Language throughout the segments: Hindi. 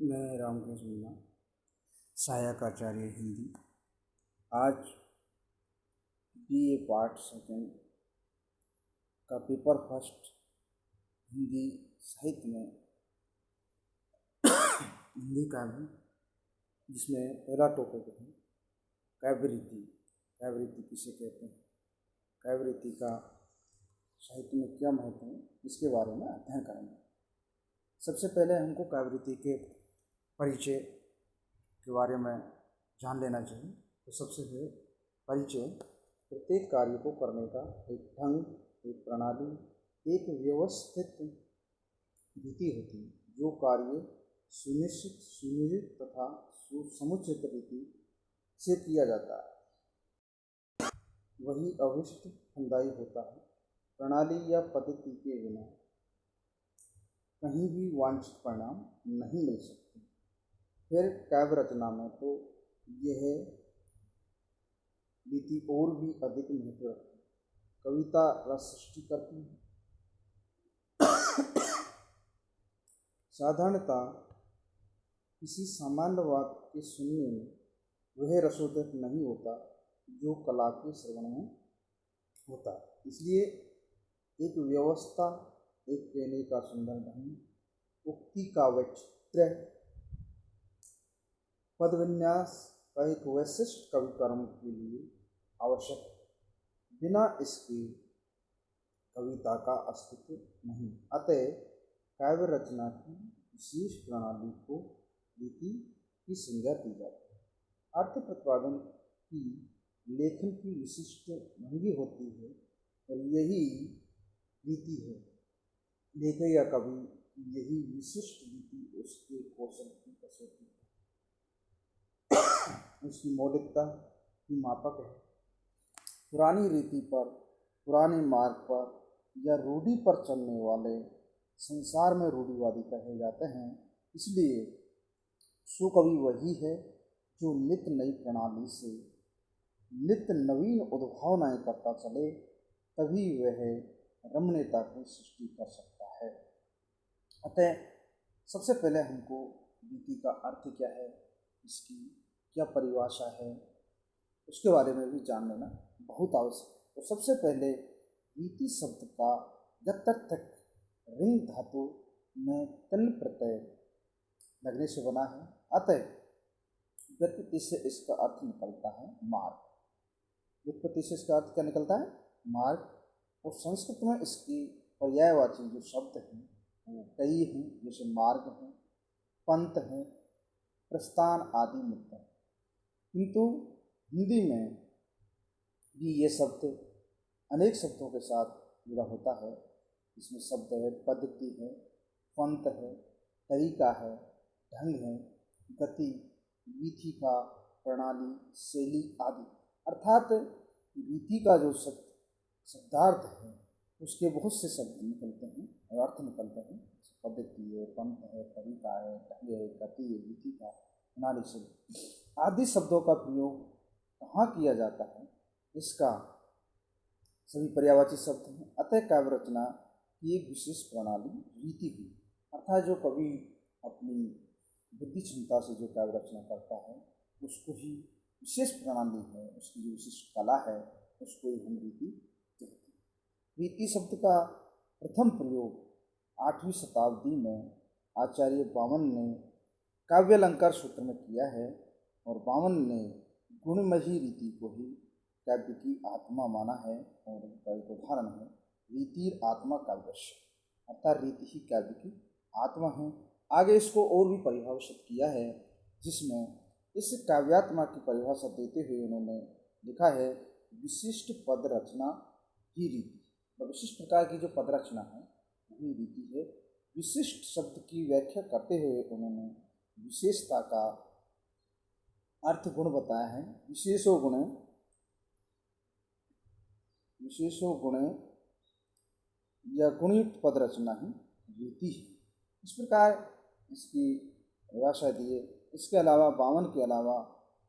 मैं रामकृष्ण मीना, सहायक आचार्य हिंदी। आज बीए पार्ट सेकंड का पेपर फर्स्ट हिंदी साहित्य में हिंदी काव्य, जिसमें पहला टॉपिक है काव्यरीति। काव्यरीति किसे कहते हैं, काव्यरीति का साहित्य में क्या महत्व है, इसके बारे में अध्ययन करेंगे। सबसे पहले हमको काव्यरीति के परिचय के बारे में जान लेना चाहिए। तो सबसे पहले परिचय, प्रत्येक कार्य को करने का एक ढंग, एक प्रणाली, एक व्यवस्थित रीति होती है। जो कार्य सुनिश्चित, सुनियोजित तथा समुचित रीति से किया जाता है, वही अभिष्ट फलदायी होता है। प्रणाली या पद्धति के बिना कहीं भी वांछित परिणाम नहीं मिल सकते। फिर काव्य रचना में तो यह रीति और भी अधिक महत्व रखती है। कविता रस सृष्टि करती है। साधारणतः किसी सामान्य वाक्य के सुनने में वह रसोदय नहीं होता जो कला के श्रवण में होता है। इसलिए एक व्यवस्था, एक कहने का सुंदर ढंग, उक्ति का वैचित्र्य, पद विन्यास का एक वैशिष्ट कवि कर्म के लिए आवश्यक है। बिना इसके कविता का अस्तित्व नहीं। अतः काव्य रचना की विशेष प्रणाली को रीति की संज्ञा दी जाती है। अर्थ प्रतिपादन की लेखन की विशिष्ट भंगी होती है और यही रीति है। लेखक या कवि की यही विशिष्ट रीति उसके कौशल की कसौटी है, उसकी मौलिकता की मापक है। पुरानी रीति पर, पुराने मार्ग पर या रूढ़ि पर चलने वाले संसार में रूढ़िवादी कहे जाते हैं। इसलिए सुकवि वही है जो नित्य नई प्रणाली से नित्य नवीन उद्भावनाएं करता चले, तभी वह रमणीयता की सृष्टि कर सकता है। अतः सबसे पहले हमको रीति का अर्थ क्या है, इसकी क्या परिभाषा है, उसके बारे में भी जान लेना बहुत आवश्यक है। तो सबसे पहले रीति शब्द का गत्यर्थक रिंग धातु में तन प्रत्यय लगने से बना है। अतः व्युत्पत्ति से इसका अर्थ निकलता है मार्ग। व्युत्पत्ति से इसका अर्थ क्या निकलता है, मार्ग। और संस्कृत में इसकी पर्यायवाची जो शब्द हैं वो कई हैं, जैसे मार्ग है, पंथ है, प्रस्थान आदि मिलते हैं। किंतु हिंदी में भी ये शब्द अनेक शब्दों के साथ जुड़ा होता है। इसमें शब्द है, पद्धति है, पंथ है, तरीका है, ढंग है, गति, विधि का, प्रणाली, शैली आदि। अर्थात रीति का जो शब्दार्थ है उसके बहुत से शब्द निकलते हैं और अर्थ निकलते हैं। पद्धति है, पंथ है, तरीका है, ढंग है, गति है, विधि का, प्रणाली, शैली आदि शब्दों का प्रयोग कहाँ किया जाता है, इसका सभी पर्यायवाची शब्द हैं। अतः काव्य रचना की एक विशेष प्रणाली रीति हुई। अर्थात जो कवि अपनी बुद्धि क्षमता से जो काव्य रचना करता है उसको ही विशेष प्रणाली है, उसकी जो विशिष्ट कला है उसको ही हम रीति कहते हैं। रीति शब्द का प्रथम प्रयोग 8वीं शताब्दी में आचार्य वामन ने काव्यालंकार सूत्र में किया है और वामन ने गुणमयी रीति को ही काव्य की आत्मा माना है। और उसका एक उदाहरण है रीतिर आत्मा काव्यस्य, अर्थात रीति ही काव्य की आत्मा है। आगे इसको और भी परिभाषित किया है, जिसमें इस काव्यात्मा की परिभाषा देते हुए उन्होंने लिखा है विशिष्ट पद रचना ही रीति। तो विशिष्ट प्रकार की जो पद रचना है वही रीति है। विशिष्ट शब्द की व्याख्या करते हुए उन्होंने विशेषता का अर्थ गुण बताया है। विशेषो गुणे या गुणयुक्त पद रचना ही रीति है। इस प्रकार इसकी परिभाषा दी है। इसके अलावा वामन के अलावा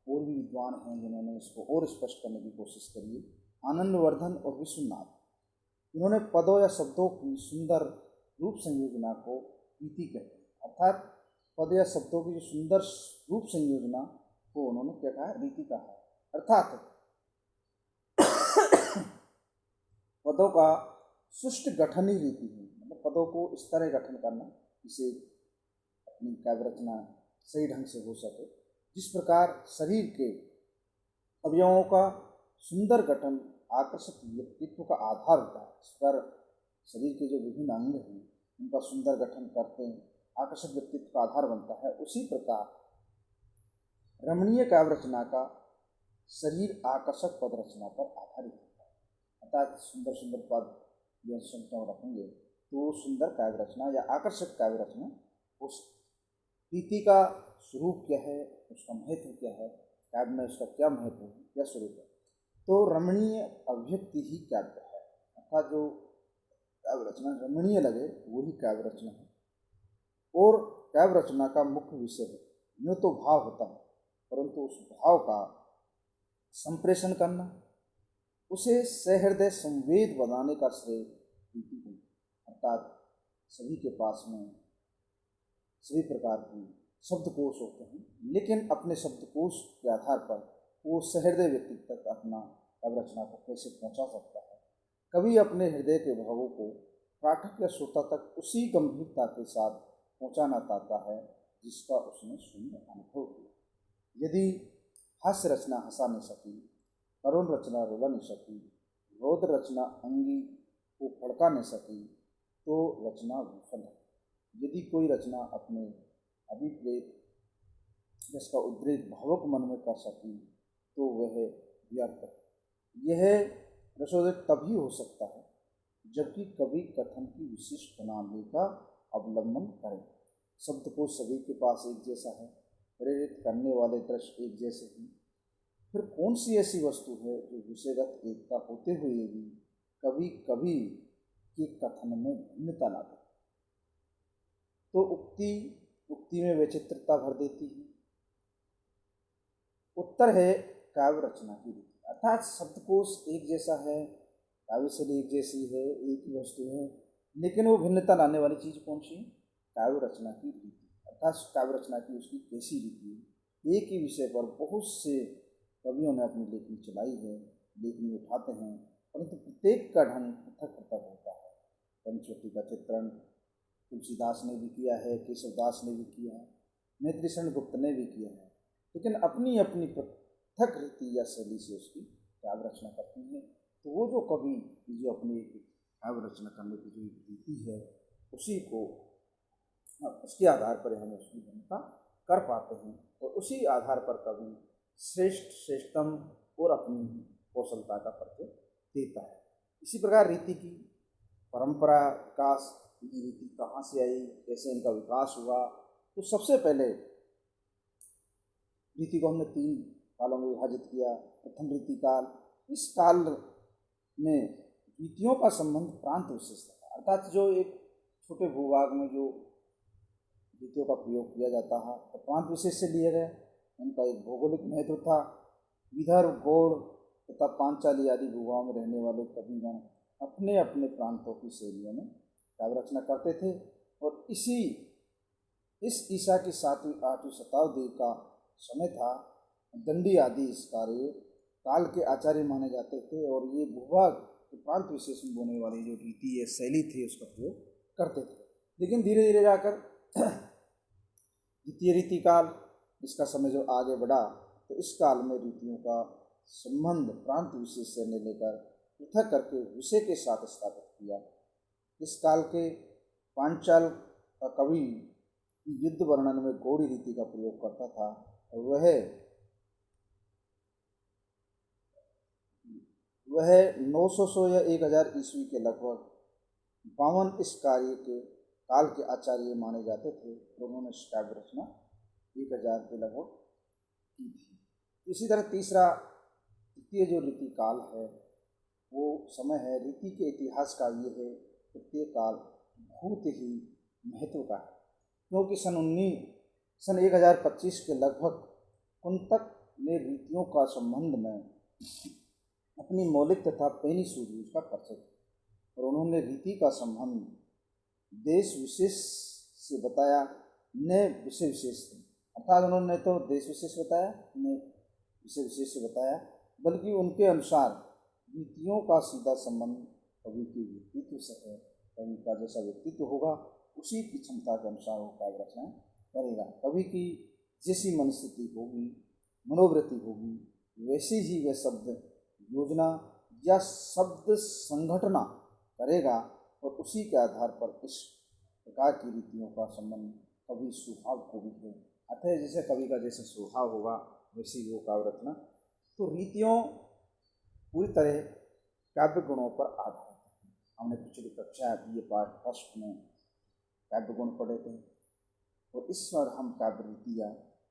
और भी विद्वान हैं जिन्होंने इसको और स्पष्ट करने की कोशिश करी है। आनंदवर्धन और विश्वनाथ, इन्होंने पदों या शब्दों की सुंदर रूप संयोजना को रीति कहते हैं। अर्थात पद या शब्दों की जो सुंदर रूप संयोजना को उन्होंने क्या कहा, रीति कहा है। अर्थात पदों का सुष्ट गठन ही रीति है। मतलब पदों को इस तरह गठन करना जिसे अपनी काव्य रचना सही ढंग से हो सके। जिस प्रकार शरीर के अवयवों का सुंदर गठन आकर्षक व्यक्तित्व का आधार होता है, इस पर शरीर के जो विभिन्न अंग हैं उनका सुंदर गठन करते हैं, आकर्षक व्यक्तित्व का आधार बनता है, उसी प्रकार रमणीय काव्य रचना का शरीर आकर्षक पद रचना पर आधारित होता है। अर्थात सुंदर सुंदर पद जो संख्या रखेंगे तो सुंदर काव्य रचना या आकर्षक काव्य रचना उस रीति का स्वरूप क्या है, उसका महत्व क्या है, काव्य में उसका क्या महत्व है, क्या स्वरूप है। तो रमणीय अभिव्यक्ति ही काव्य है। अर्थात जो काव्य रचना रमणीय लगे वही काव्य रचना है। और काव्य रचना का मुख्य विषय है, यूँ तो भाव होता है, परंतु उस भाव का संप्रेषण करना, उसे सहृदय संवेद बनाने का श्रेय रीति को। अर्थात सभी के पास में सभी प्रकार की शब्दकोश होते हैं, लेकिन अपने शब्दकोश के आधार पर वो सहृदय व्यक्ति तक अपना काव्य रचना को कैसे पहुंचा सकता है। कवि अपने हृदय के भावों को पाठक या श्रोता तक उसी गंभीरता के साथ पहुंचाना चाहता है जिसका उसने शून्य अनुभव किया। यदि हास्य रचना हंसा नहीं सकी, करुण रचना रुला नहीं सकी, रौद्र रचना अंगी को फड़का नहीं सकी, तो रचना विफल है। यदि कोई रचना अपने अभिप्रेत जिसका उद्रेक भावुक मन में कर सकी तो वह व्यर्थ है। यह रसोदय तभी हो सकता है जबकि कवि कथन की विशिष्ट प्रणाली का अवलंबन करे। शब्द को सभी के पास एक जैसा है, प्रेरित करने वाले दृश्य एक जैसे हैं, फिर कौन सी ऐसी वस्तु है जो विषयगत एकता होते हुए भी कभी कभी के कथन में भिन्नता लाती, तो उक्ति में वैचित्रता भर देती है। उत्तर है काव्य रचना की रीति। अर्थात शब्दकोश एक जैसा है, काव्य शैली एक जैसी है, एक ही वस्तु है, लेकिन वो भिन्नता लाने वाली चीज़ कौन सी है? काव्य रचना की रीति। अर्थात काव्य रचना की उसकी कैसी रीति है। एक ही विषय पर बहुत से कवियों ने अपनी लेखनी चलाई है, लेखनी उठाते हैं, परंतु प्रत्येक का ढंग पृथक पृथक होता है। पंचवटी का चित्रण तुलसीदास ने भी किया है, केशवदास ने भी किया है, मैत्रीशरण गुप्त ने भी किया है, लेकिन अपनी अपनी पृथक रीति या शैली से उसकी काव्य रचना करती हैं। तो वो जो कवि की जो अपनी काव्य रचना करने की जो रीति है, उसी को उसके आधार पर हम उसकी भिन्नता कर पाते हैं, और उसी आधार पर कवि श्रेष्ठतम और अपनी कौशलता का परिचय देता है। इसी प्रकार रीति की परंपरा विकास, ये रीति कहाँ से आई, कैसे इनका विकास हुआ। तो सबसे पहले रीति को हमने 3 कालों में विभाजित किया। प्रथम रीति काल, इस काल में रीतियों का संबंध प्रांत विशेष था। अर्थात जो एक छोटे भूभाग में जो रीतियों का प्रयोग किया जाता है तो प्रांत विशेष से लिए गए। उनका एक भौगोलिक महत्व था। विदर्भ, गौड़ तथा पांचाली आदि भूभागों में रहने वाले कविगण अपने अपने प्रांतों की शैलियों में काव्य रचना करते थे, और इस ईसा की 7वीं-8वीं शताब्दी का समय था। दंडी आदि इस काल के आचार्य माने जाते थे, और ये भूभाग प्रांत विशेष में बोने वाली जो रीति या शैली थी उसका प्रयोग करते थे। लेकिन धीरे धीरे जाकर द्वितीय रीति काल, इसका समय जो आगे बढ़ा, तो इस काल में रीतियों का संबंध प्रांत विशेष से लेकर पृथक करके विषय के साथ स्थापित किया। इस काल के पांचाल का कवि युद्ध वर्णन में गौड़ी रीति का प्रयोग करता था, और वह 900 या 1000 ईस्वी के लगभग 52 इस कार्य के काल के आचार्य माने जाते थे, और उन्होंने काव्य रचना 1000 के लगभग की थी। इसी तरह तृतीय जो रीति काल है वो समय है रीति के इतिहास का। ये है तृतीय काल बहुत ही महत्व का है, क्योंकि सन 1025 के लगभग कुंतक ने रीतियों का संबंध में अपनी मौलिक तथा पैनी सूझबूझ का परिचय किया, और उन्होंने रीति का संबंध देश विशेष से बताया ने विषय विशेष थे, अर्थात उन्होंने तो देश विशेष बताया, ने विषय विशेष बताया, बल्कि उनके अनुसार रीतियों का सीधा संबंध कवि के व्यक्तित्व से है। कवि का जैसा व्यक्तित्व होगा उसी की क्षमता के अनुसार वो काव्य रचना करेगा। कवि की जैसी मनस्थिति होगी, मनोवृत्ति होगी, वैसे ही वह शब्द योजना या शब्द संगठना करेगा और उसी के आधार पर इस प्रकार की रीतियों का संबंध कवि स्वभाव को भी है। अतः जैसे कवि का जैसा स्वभाव होगा वैसे ही वो काव्य रचना। तो रीतियों पूरी तरह काव्य गुणों पर आधारित है। हमने पिछली कक्षा ये पाठ फर्स्ट में काव्य गुण पढ़े थे और इस बार हम काव्य रीतियाँ,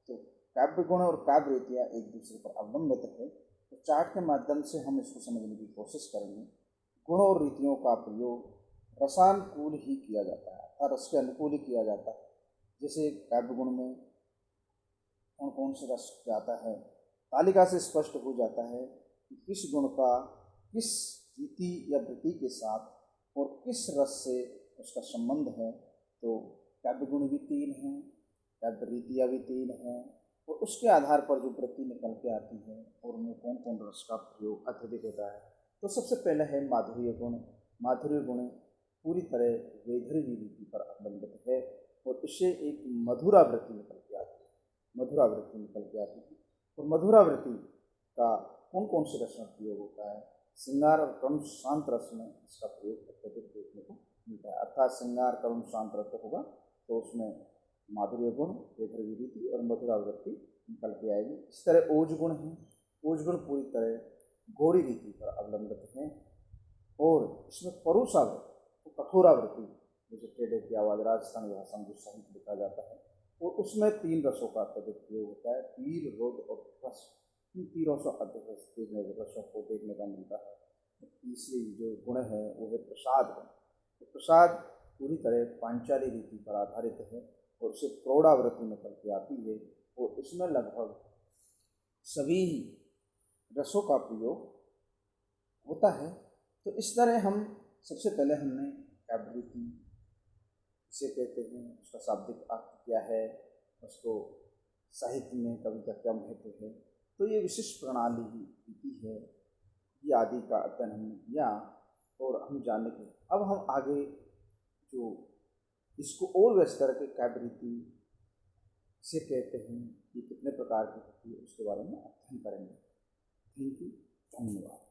तो काव्य गुण और काव्य रीतियाँ एक दूसरे पर अवलंबित है। तो चार्ट के माध्यम से हम इसको समझने की कोशिश करेंगे। गुण और रीतियों का प्रयोग रसानुकूल ही किया जाता है, अर्थात रस के अनुकूल ही किया जाता है। जैसे काव्य गुण में कौन कौन से रस जाता है, तालिका से स्पष्ट हो जाता है कि किस गुण का किस रीति या वृत्ति के साथ और किस रस से उसका संबंध है। तो काव्य गुण भी 3 हैं, काव्य रीतियाँ भी 3 हैं और उसके आधार पर जो वृत्ति निकल के आती है और उनमें कौन कौन रस का प्रयोग अत्यधिक होता है। तो सबसे पहले है माधुर्य गुण। माधुर्य गुण पूरी तरह वैधर्वी रीति पर अवलंबित है और इससे एक मधुरावृत्ति निकल के आती है, मधुरावृत्ति निकल के आती है। और मधुरावृत्ति का कौन कौन से रस में प्रयोग होता है, श्रृंगार और क्रम शांत रस में इसका प्रयोग अत्यधिक देखने को मिलता है। अर्थात श्रृंगार क्रम शांत रस होगा तो उसमें माधुर्य गुण, वैधर्वी रीति और मधुरावृत्ति निकल के आएगी। इस तरह ओज गुण है। ओज गुण पूरी तरह गौड़ी रीति पर अवलंबित है और इसमें परुषावृत्ति तो कठोरावृत्ति, जैसे टेढ़े की आवाज़ राजस्थानी भाषा में जो साहित्य लिखा जाता है और उसमें 3 रसों का अत्यधिक प्रयोग होता है, पीर, रोद और रस। इन तीनों से अधिक रसों को देखने का मिलता है। तीसरी जो गुण है वो है प्रसाद गुण। तो प्रसाद पूरी तरह पांचाली रीति पर आधारित है और उसे प्रौढ़ावृत्ति निकल के आती है और इसमें लगभग सभी रसों का प्रयोग होता है। तो इस तरह हम सबसे पहले हमने काव्य रीति इसे कहते हैं, उसका शाब्दिक अर्थ क्या है, उसको साहित्य में कविता क्या महत्व है। तो ये विशिष्ट प्रणाली ही रीति है, ये आदि का अध्ययन हमने किया और हम जानने के अब हम आगे जो इसको और विस्तार के काव्य रीति से कहते हैं, ये कितने प्रकार की होती है उसके बारे में अध्ययन करेंगे। थैंक यू, धन्यवाद।